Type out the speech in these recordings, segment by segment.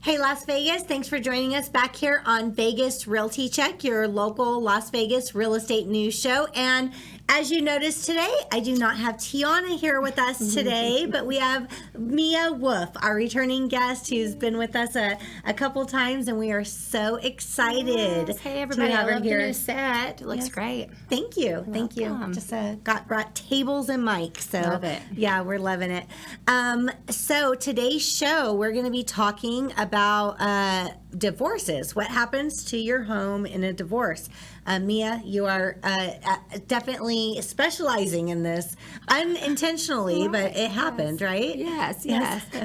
Hey, Las Vegas, thanks for joining us back here on Vegas Realty Check, your local Las Vegas real estate news show. And as you noticed today, I do not have Tiana here with us today, but we have Mia Wolf, our returning guest, who's been with us a couple times, and we are so excited. Yes. Hey, everybody. To have I her love here. the new set. It looks Yes. great. Thank you. Thank you. Welcome. Just brought tables and mics. So Love it. yeah, we're loving it. So today's show, we're going to be talking about divorces. What happens to your home in a divorce? Mia, you are definitely specializing in this unintentionally, but it happened, right? Yes.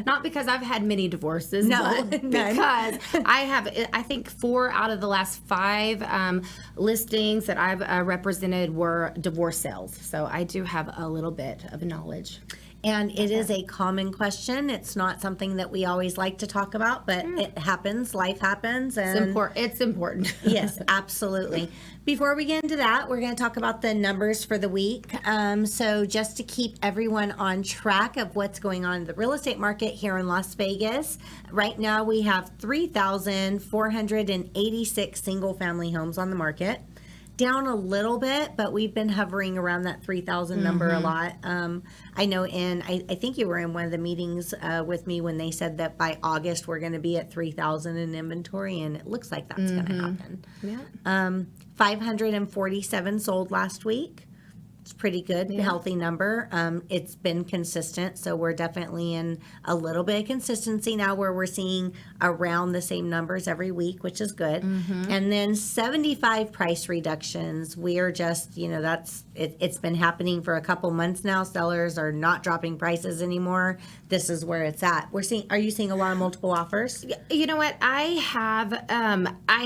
Not because I've had many divorces, No, but none. because I have, I think 4 out of the last 5 listings that I've represented were divorce sales. So I do have a little bit of knowledge. And it is a common question. It's not something that we always like to talk about, but it happens. Life happens. And It's important. Yes, absolutely. Before we get into that, we're going to talk about the numbers for the week. So just to keep everyone on track of what's going on in the real estate market here in Las Vegas, right now we have 3,486 single family homes on the market. Down a little bit, but we've been hovering around that 3,000 number a lot. I know I think you were in one of the meetings with me when they said that by August we're going to be at 3,000 in inventory, and it looks like that's going to happen. Yeah. 547 sold last week. It's pretty good, healthy number. It's been consistent, so we're definitely in a little bit of consistency now where we're seeing around the same numbers every week, which is good. And then 75 price reductions. We are just, it's been happening for a couple months now. Sellers are not dropping prices anymore. This is where it's at. Are you seeing a lot of multiple offers? You know what? I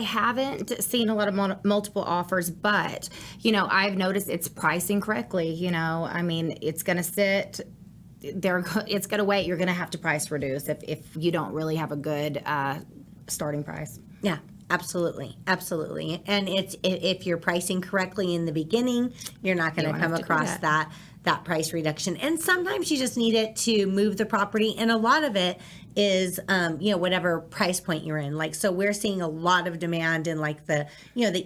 haven't seen a lot of multiple offers, but I've noticed it's pricing correctly. It's going to sit there. It's going to wait. You're going to have to price reduce if you don't really have a good starting price. Yeah, absolutely. And it's if you're pricing correctly in the beginning, you're not going to come across that price reduction. And sometimes you just need it to move the property. And a lot of it is, whatever price point you're in. Like, so we're seeing a lot of demand in like the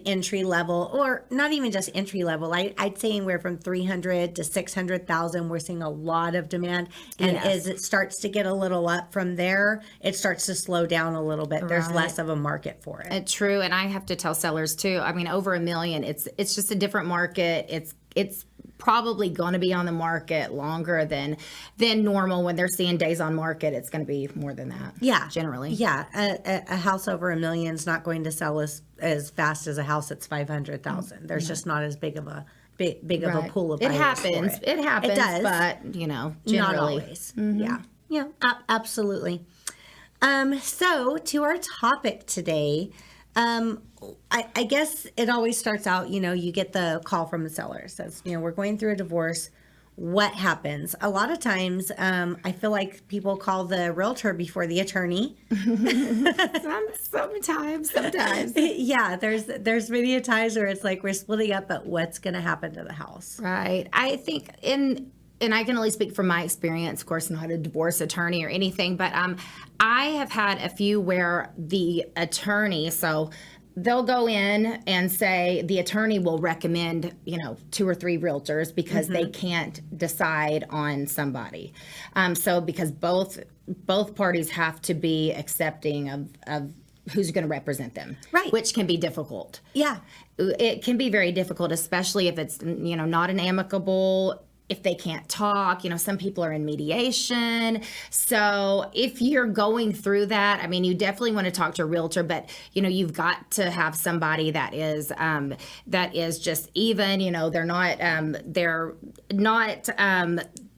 entry level, or not even just entry level. I'd say anywhere from 300 to 600,000. We're seeing a lot of demand. And as it starts to get a little up from there, it starts to slow down a little bit. There's less of a market for it. True. And I have to tell sellers too, over $1 million, it's just a different market. It's probably going to be on the market longer than normal. When they're seeing days on market, it's going to be more than that. Yeah, generally. Yeah, a house over $1 million is not going to sell as fast as a house that's 500,000. There's just not as big of a of a pool of buyers. It happens. For It happens. It does, but generally, not always. Yeah, absolutely. So to our topic today. I guess it always starts out, you get the call from the seller. Says, we're going through a divorce. What happens? A lot of times, I feel like people call the realtor before the attorney. Sometimes. Yeah, there's many times where it's like we're splitting up, but what's going to happen to the house? Right. I think and I can only speak from my experience, of course, not a divorce attorney or anything, but I have had a few where the attorney, so they'll go in and say the attorney will recommend, 2 or 3 realtors because they can't decide on somebody. So because both parties have to be accepting of who's going to represent them, right? Which can be difficult. Yeah, it can be very difficult, especially if it's not an amicable. If they can't talk, some people are in mediation. So if you're going through that, you definitely want to talk to a realtor, but you've got to have somebody that is just even, they're not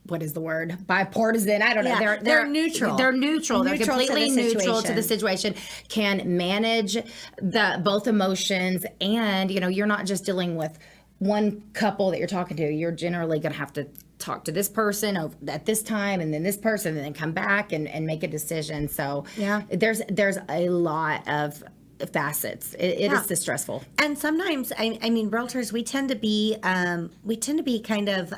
what is the word? Bipartisan. I don't know. Yeah, they're neutral. They're neutral. They're completely neutral to the situation. Can manage both emotions, and you're not just dealing with one couple that you're talking to. You're generally going to have to talk to this person at this time, and then this person, and then come back and make a decision. So yeah, there's a lot of facets. It is stressful. And sometimes, I mean, realtors, we tend to be kind of,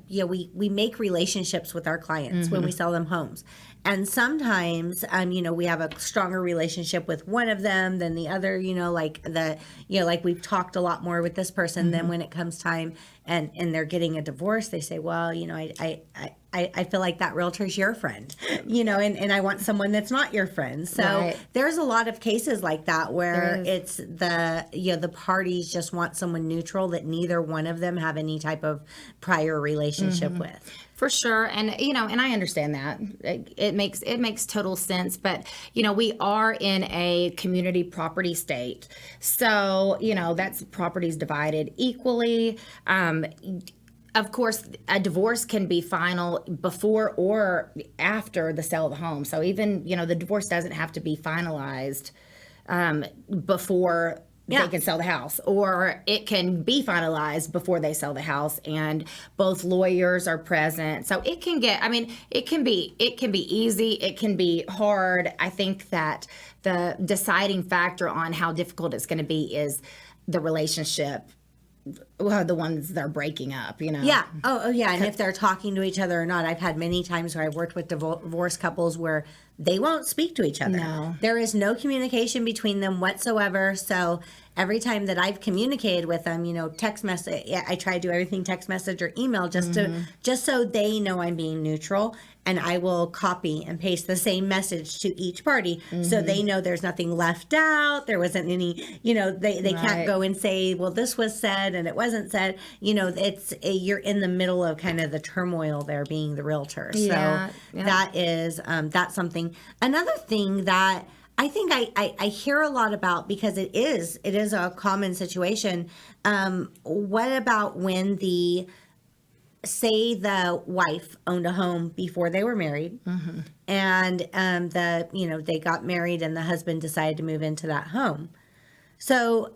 we make relationships with our clients when we sell them homes. And sometimes, we have a stronger relationship with one of them than the other, like like we've talked a lot more with this person. Then when it comes time and they're getting a divorce, they say, well, I feel like that realtor's your friend, and I want someone that's not your friend. So there's a lot of cases like that where it's the parties just want someone neutral that neither one of them have any type of prior relationship with. For sure. And, and I understand that it makes total sense, but, we are in a community property state. So, that's properties divided equally. Of course, a divorce can be final before or after the sale of the home. So even, the divorce doesn't have to be finalized before they can sell the house, or it can be finalized before they sell the house and both lawyers are present. So it can be easy. It can be hard. I think that the deciding factor on how difficult it's going to be is the relationship. Well, the ones that are breaking up, Yeah. Oh, yeah. And if they're talking to each other or not. I've had many times where I've worked with divorced couples where they won't speak to each other. No. There is no communication between them whatsoever. So every time that I've communicated with them, text message, I try to do everything text message or email just so they know I'm being neutral. And I will copy and paste the same message to each party so they know there's nothing left out. There wasn't any, they can't go and say, well, this was said and it wasn't said. You're in the middle of kind of the turmoil there being the realtor. So that is, that's something. Another thing that I think I hear a lot about, because it is a common situation. What about when say the wife owned a home before they were married, and they got married and the husband decided to move into that home. So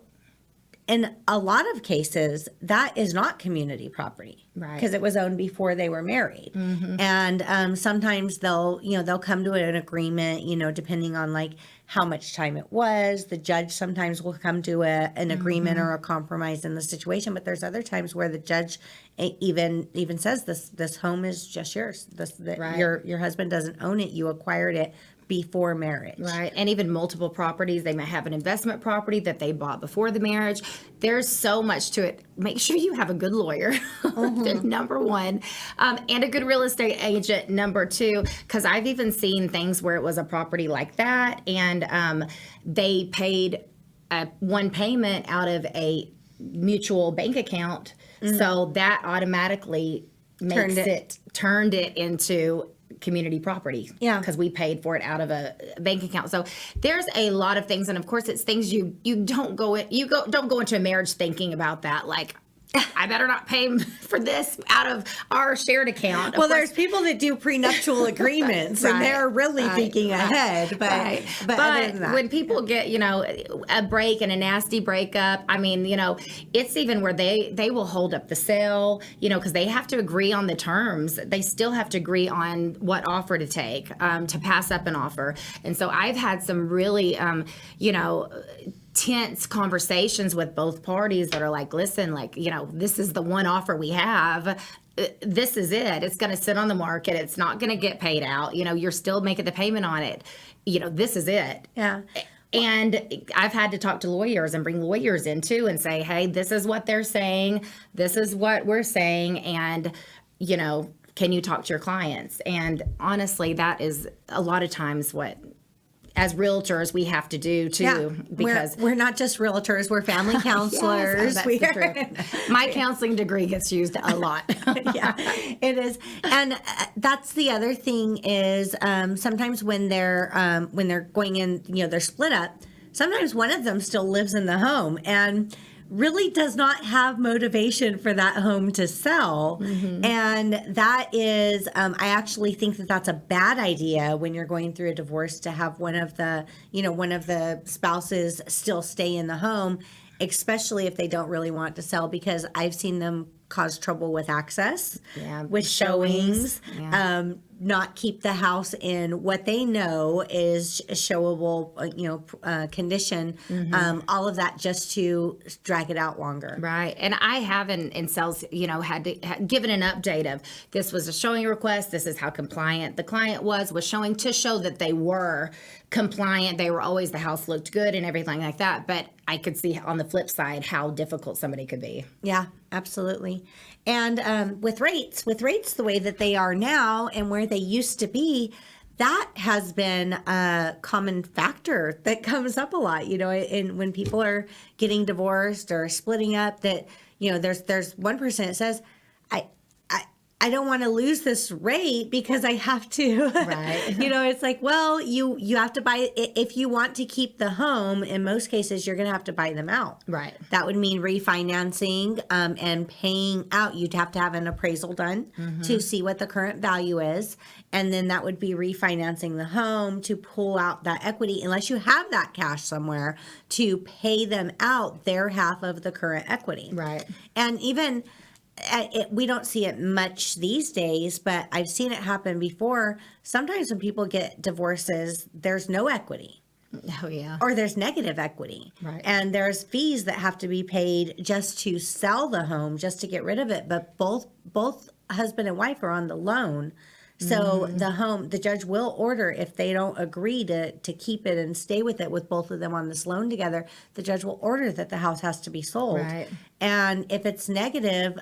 in a lot of cases, that is not community property, right? Because it was owned before they were married, and sometimes they'll come to an agreement, depending on like how much time it was. The judge sometimes will come to an agreement or a compromise in the situation, but there's other times where the judge even says this home is just yours. Your husband doesn't own it. You acquired it before marriage. Right. And even multiple properties. They might have an investment property that they bought before the marriage. There's so much to it. Make sure you have a good lawyer, number one, and a good real estate agent, number two, because I've even seen things where it was a property like that and they paid one payment out of a mutual bank account. So that automatically turned it into community property, because we paid for it out of a bank account. So there's a lot of things, and of course it's things you don't go into a marriage thinking about that, like I better not pay for this out of our shared account. Well, there's people that do prenuptial agreements, and they're really thinking ahead. But other than that, when people get, a break and a nasty breakup, it's even where they will hold up the sale, because they have to agree on the terms. They still have to agree on what offer to take, to pass up an offer. And so I've had some really, tense conversations with both parties that are like, listen, this is the one offer we have. This is it. It's going to sit on the market. It's not going to get paid out. You're still making the payment on it. This is it. Yeah. And I've had to talk to lawyers and bring lawyers in too and say, hey, this is what they're saying. This is what we're saying. And, can you talk to your clients? And honestly, that is a lot of times what, as realtors, we have to do too, because we're not just realtors, we're family counselors. Yes, that's the truth. My counseling degree gets used a lot. Yeah, it is. And that's the other thing is sometimes when they're going in, they're split up, sometimes one of them still lives in the home and really does not have motivation for that home to sell. And that is, I actually think that that's a bad idea when you're going through a divorce, to have one of the spouses still stay in the home, especially if they don't really want to sell, because I've seen them cause trouble with access, with showings, not keep the house in what they know is showable, condition, all of that just to drag it out longer. Right. And I have in sales, given an update of this was a showing request. This is how compliant the client was showing to show that they were compliant. They were always, the house looked good and everything like that. But I could see on the flip side how difficult somebody could be. Yeah, absolutely. And with rates the way that they are now and where they used to be, that has been a common factor that comes up a lot, and when people are getting divorced or splitting up, that, there's one person that says, I don't want to lose this rate because I have to, right. It's like, well, you have to buy, if you want to keep the home, in most cases, you're going to have to buy them out. Right. That would mean refinancing and paying out. You'd have to have an appraisal done to see what the current value is. And then that would be refinancing the home to pull out that equity, unless you have that cash somewhere to pay them out their half of the current equity. Right. And even... we don't see it much these days, but I've seen it happen before. Sometimes when people get divorces, there's no equity. Oh, yeah. Or there's negative equity. Right. And there's fees that have to be paid just to sell the home, just to get rid of it. But both husband and wife are on the loan. So the judge will order, if they don't agree to keep it and stay with it with both of them on this loan together, the judge will order that the house has to be sold. Right. And if it's negative,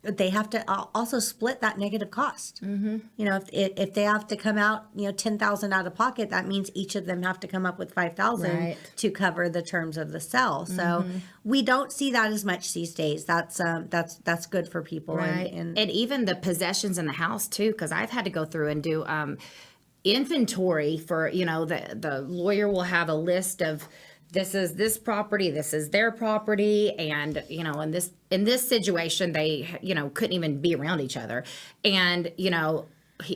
they have to also split that negative cost. If they have to come out, $10,000 out of pocket, that means each of them have to come up with $5,000 Right. to cover the terms of the sale. So we don't see that as much these days. That's good for people. Right. And even the possessions in the house too, because I've had to go through and do inventory for, the lawyer will have a list of, this is this property, this is their property, and in this situation they couldn't even be around each other, and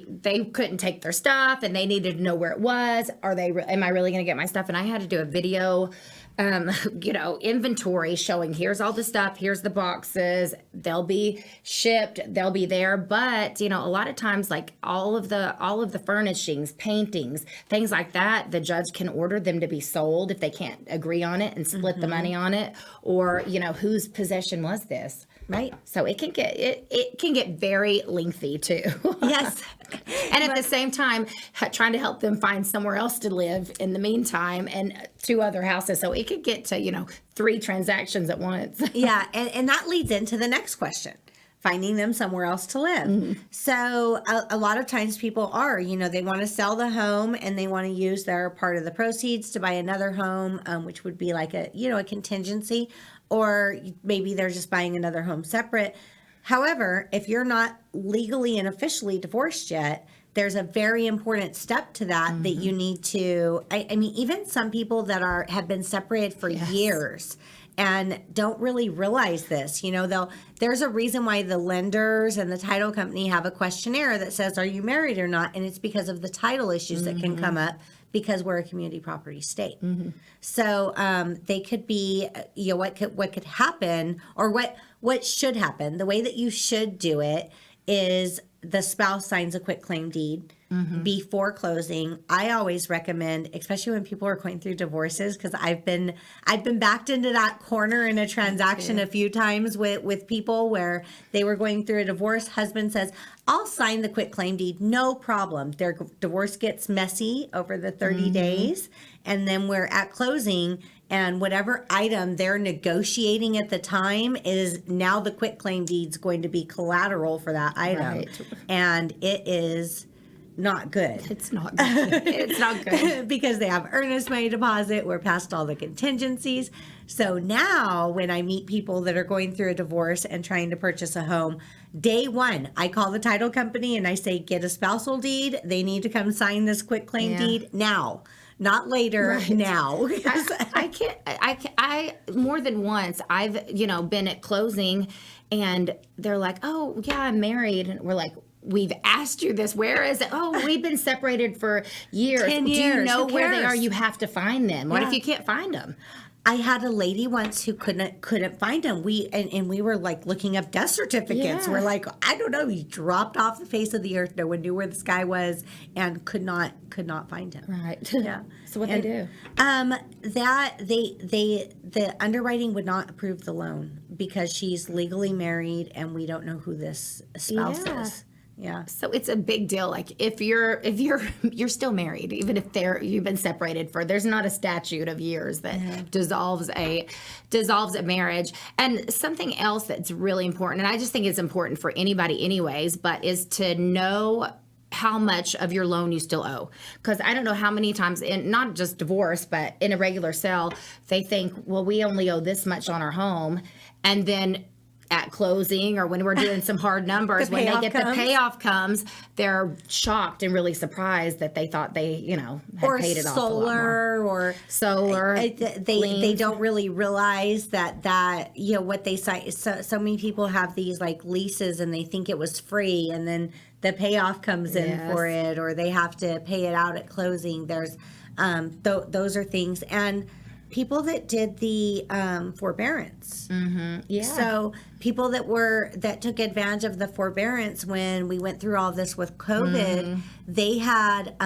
they couldn't take their stuff, and they needed to know where it was. Am I really going to get my stuff? And I had to do a video inventory showing, here's all the stuff, here's the boxes, they'll be shipped, they'll be there. But, a lot of times, like all of the furnishings, paintings, things like that, the judge can order them to be sold if they can't agree on it and split the money on it, or, whose possession was this? Right. So it can get very lengthy too. Yes. And at the same time, trying to help them find somewhere else to live in the meantime, and 2 other houses. So it could get to, 3 transactions at once. Yeah. And that leads into the next question, finding them somewhere else to live. So a lot of times people are, they want to sell the home and they want to use their part of the proceeds to buy another home, which would be like a contingency, or maybe they're just buying another home separate. However, if you're not legally and officially divorced yet, there's a very important step to that that you need to, I mean, even some people that have been separated for years and don't really realize this, there's a reason why the lenders and the title company have a questionnaire that says, are you married or not? And it's because of the title issues that can come up, because we're a community property state. So they could be, what could happen, or what should happen. The way that you should do it is the spouse signs a quitclaim deed before closing. I always recommend, especially when people are going through divorces, because I've been backed into that corner in a transaction a few times with people where they were going through a divorce. Husband says, I'll sign the quitclaim deed, no problem. Their divorce gets messy over the 30 days, and then we're at closing, and whatever item they're negotiating at the time is now the quitclaim deed's going to be collateral for that item. Right. And it is not good. It's not good. It's not good. Because they have earnest money deposit. We're past all the contingencies. So now when I meet people that are going through a divorce and trying to purchase a home, day one, I call the title company and I say, get a spousal deed. They need to come sign this quitclaim deed now. Not later, now. I more than once, I've, been at closing and they're like, oh, yeah, I'm married. And we're like, we've asked you this. Where is it? Oh, we've been separated for years. 10 Do years. you know Who where they cares? are? You have to find them. What Yeah. if you can't find them? I had a lady once who couldn't find him. And we were like looking up death certificates. Yeah. We're like, I don't know. He dropped off the face of the earth. No one knew where this guy was, and could not find him. Right. Yeah. So what they do? That the underwriting would not approve the loan because she's legally married, and we don't know who this spouse Yeah. is. Yeah. So it's a big deal. Like if you're still married, even if you've been separated for, there's not a statute of years that dissolves a marriage. And something else that's really important, and I just think it's important for anybody anyways, but is to know how much of your loan you still owe. Because I don't know how many times, in not just divorce, but in a regular sale, they think, well, we only owe this much on our home. And then at closing or when we're doing some hard numbers, when they get the payoff comes, they're shocked and really surprised that they thought they, had paid it off a lot more. Or Solar. they don't really realize that what they cite. So many people have these like leases and they think it was free, and then the payoff comes in for it, or they have to pay it out at closing. There's those are things. And people that did the forbearance. Mm-hmm. Yeah. So people that took advantage of the forbearance when we went through all this with COVID, they had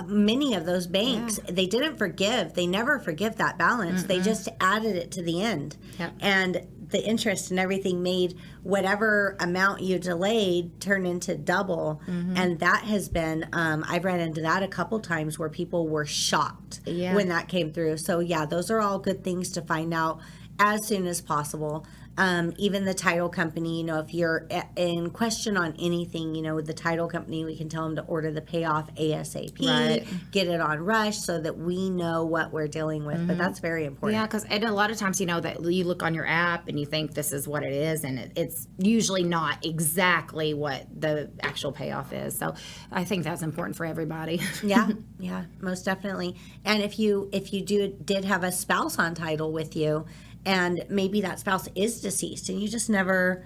many of those banks. They didn't forgive. They never forgive that balance. They just added it to the end. Yep. And the interest and everything made whatever amount you delayed turn into double. And that has been, I've ran into that a couple times where people were shocked when that came through. So yeah, those are all good things to find out as soon as possible. Even the title company, if you're in question on anything, with the title company, we can tell them to order the payoff ASAP, get it on rush so that we know what we're dealing with. But that's very important. Yeah, because a lot of times, that you look on your app and you think this is what it is, and it's usually not exactly what the actual payoff is. So I think that's important for everybody. Yeah, most definitely. And if you did have a spouse on title with you, and maybe that spouse is deceased and you just never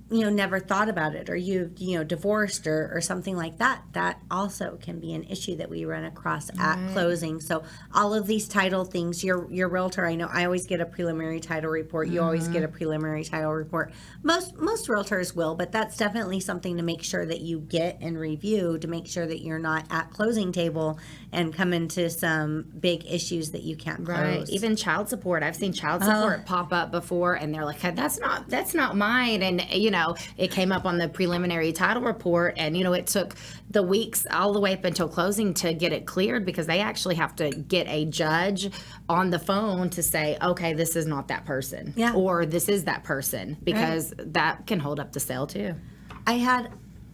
thought about it, or you divorced or something like that, that also can be an issue that we run across at closing. So all of these title things, your realtor, I know I always get a preliminary title report. You always get a preliminary title report. Most realtors will, but that's definitely something to make sure that you get and review to make sure that you're not at closing table and come into some big issues that you can't close. Right. Even child support. I've seen child support pop up before, and they're like, that's not mine. And, it came up on the preliminary title report, and, it took the weeks all the way up until closing to get it cleared, because they actually have to get a judge on the phone to say, okay, this is not that person, or this is that person, because that can hold up the sale too.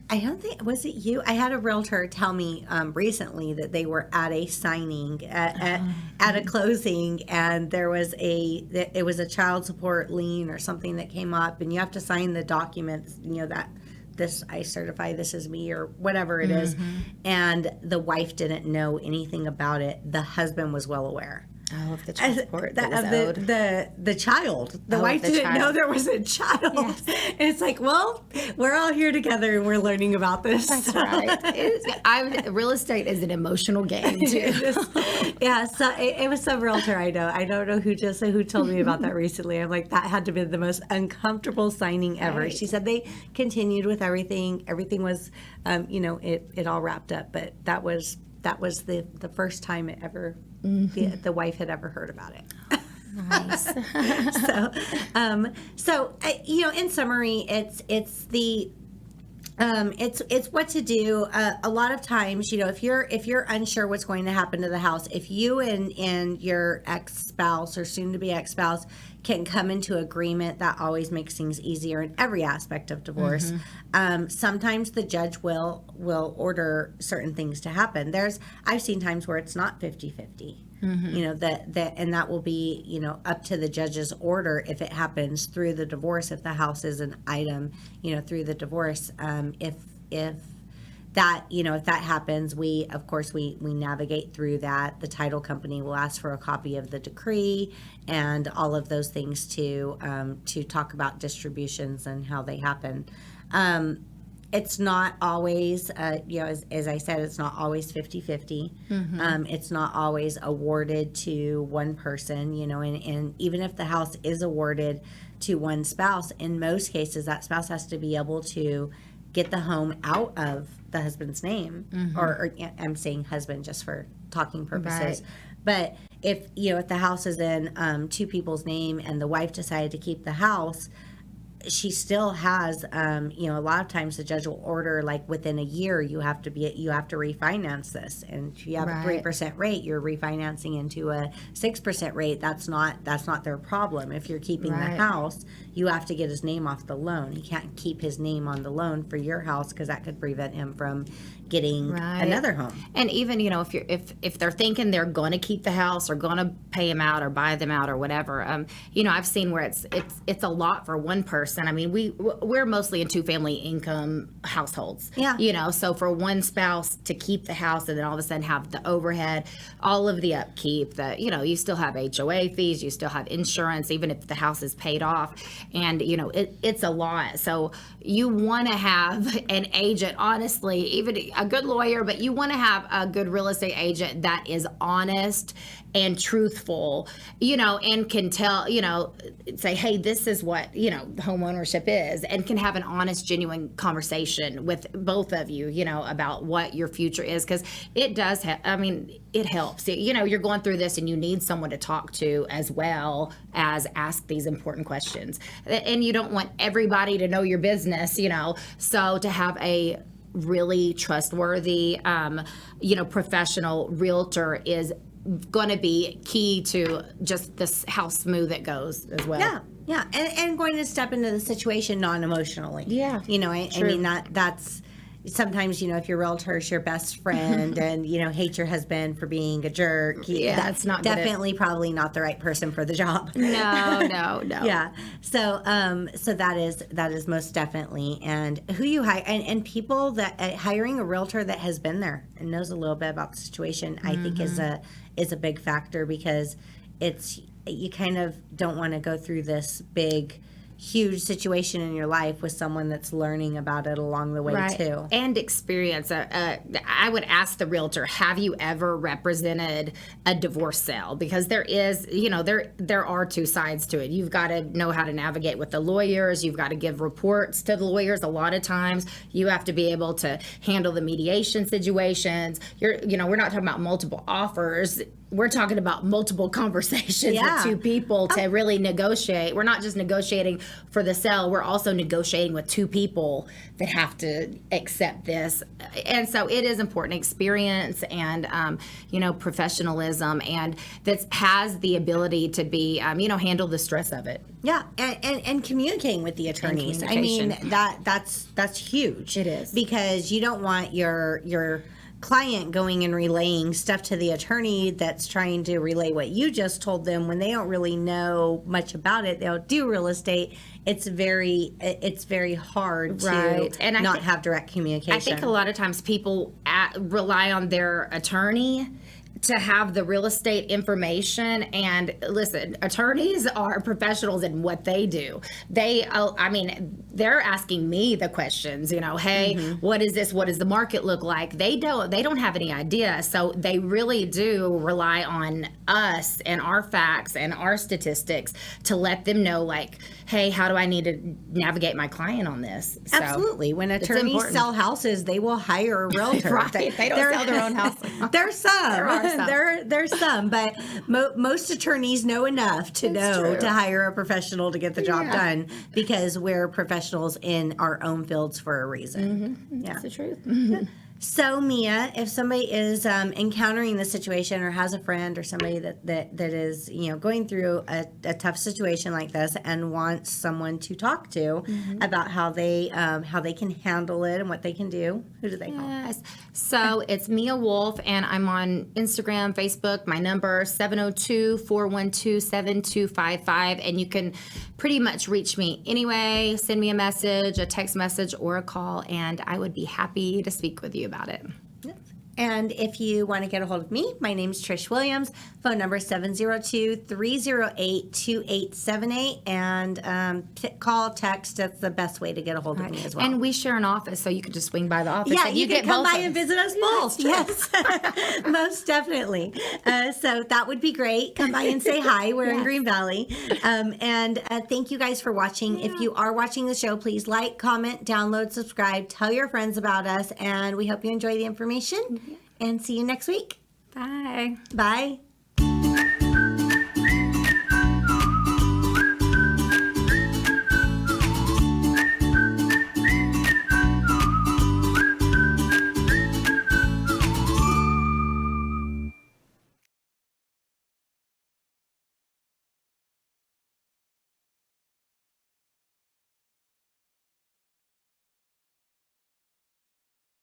I don't think, was it you? I had a realtor tell me recently that they were at a signing at a closing, and it was a child support lien or something that came up, and you have to sign the documents, that this, I certify this is me, or whatever it is. And the wife didn't know anything about it. The husband was well aware. Oh, of the child support that was owed. The child. The wife didn't know there was a child. Yes. And it's like, well, we're all here together and we're learning about this. That's right. Real estate is an emotional game too. So it was some realtor I know. I don't know who told me about that recently. I'm like, that had to be the most uncomfortable signing ever. Right. She said they continued with everything. Everything was, it all wrapped up. But that was the first time it ever. The wife had ever heard about it. Nice. So in summary, it's what to do. A lot of times, if you're unsure what's going to happen to the house, if you and your ex-spouse or soon-to-be ex-spouse can come into agreement, that always makes things easier in every aspect of divorce. Sometimes the judge will order certain things to happen. I've seen times where it's not 50-50. And that will be, up to the judge's order if it happens through the divorce, if the house is an item, through the divorce. If that happens, we navigate through that. The title company will ask for a copy of the decree and all of those things to talk about distributions and how they happen. it's not always, as I said, it's not always 50-50. It's not always awarded to one person, and even if the house is awarded to one spouse, in most cases, that spouse has to be able to get the home out of the husband's name, or I'm saying husband just for talking purposes. Right. But if the house is in two people's name and the wife decided to keep the house, she still has, a lot of times the judge will order, like, within a year you have to refinance this, and if you have a 3% rate, you're refinancing into a 6% rate. That's not their problem. If you're keeping the house, you have to get his name off the loan. He can't keep his name on the loan for your house, because that could prevent him from getting another home. And even if they're thinking they're going to keep the house or going to pay them out or buy them out or whatever, I've seen where it's a lot for one person. I mean, we're mostly in 2-family income households. Yeah. So for one spouse to keep the house and then all of a sudden have the overhead, all of the upkeep, you still have HOA fees, you still have insurance, even if the house is paid off, and it's a lot. So you want to have an agent, honestly, even a good lawyer, but you want to have a good real estate agent that is honest and truthful, and can tell, say, hey, this is what, home ownership is, and can have an honest, genuine conversation with both of you, about what your future is. Because it does, it helps. You're going through this and you need someone to talk to as well as ask these important questions. And you don't want everybody to know your business, so to have a really trustworthy, professional realtor is going to be key to just this how smooth it goes as well. Yeah, and going to step into the situation non-emotionally. Yeah, I mean that's sometimes if your realtor is your best friend and hates your husband for being a jerk. That's not definitely probably not the right person for the job. No. Yeah. So that is most definitely, and who you hire, and people that hiring a realtor that has been there and knows a little bit about the situation, I think is a big factor, because you kind of don't want to go through this huge situation in your life with someone that's learning about it along the way too. And experience. I would ask the realtor, have you ever represented a divorce sale? Because there is, there are two sides to it. You've got to know how to navigate with the lawyers. You've got to give reports to the lawyers. A lot of times you have to be able to handle the mediation situations. We're not talking about multiple offers. We're talking about multiple conversations with two people to really negotiate. We're not just negotiating for the sale. We're also negotiating with two people that have to accept this. And so it is important experience and, professionalism, and that has the ability to be, handle the stress of it. Yeah, and communicating with the attorneys. I mean, that's huge. It is. Because you don't want your client going and relaying stuff to the attorney that's trying to relay what you just told them when they don't really know much about it. They don't do real estate. It's very hard to not have direct communication. I think a lot of times people rely on their attorney to have the real estate information. And listen, attorneys are professionals in what they do. They're asking me the questions, hey, what is this? What does the market look like? They don't have any idea. So they really do rely on us and our facts and our statistics to let them know, like, hey, how do I need to navigate my client on this? So absolutely. When attorneys sell houses, they will hire a realtor. They don't sell their own house. There's some. There's some, but most attorneys know enough to to hire a professional to get the job done, because we're professionals in our own fields for a reason. That's the truth. So, Mia, if somebody is encountering this situation, or has a friend or somebody that is going through a tough situation like this and wants someone to talk to about how they can handle it and what they can do, who do they call? Yes. So it's Mia Wolf, and I'm on Instagram, Facebook. My number 702-412-7255, and you can pretty much reach me anyway. Send me a message, a text message, or a call, and I would be happy to speak with you about it. And if you want to get a hold of me, my name is Trish Williams. Phone number is 702-308-2878. And call, text. That's the best way to get a hold of me as well. And we share an office, so you could just swing by the office. Yeah, and you can get come both by of and us. visit us both. Yes, most definitely. So that would be great. Come by and say hi. We're in Green Valley. And thank you guys for watching. If you are watching the show, please like, comment, download, subscribe, tell your friends about us. And we hope you enjoy the information. And see you next week. Bye. Bye.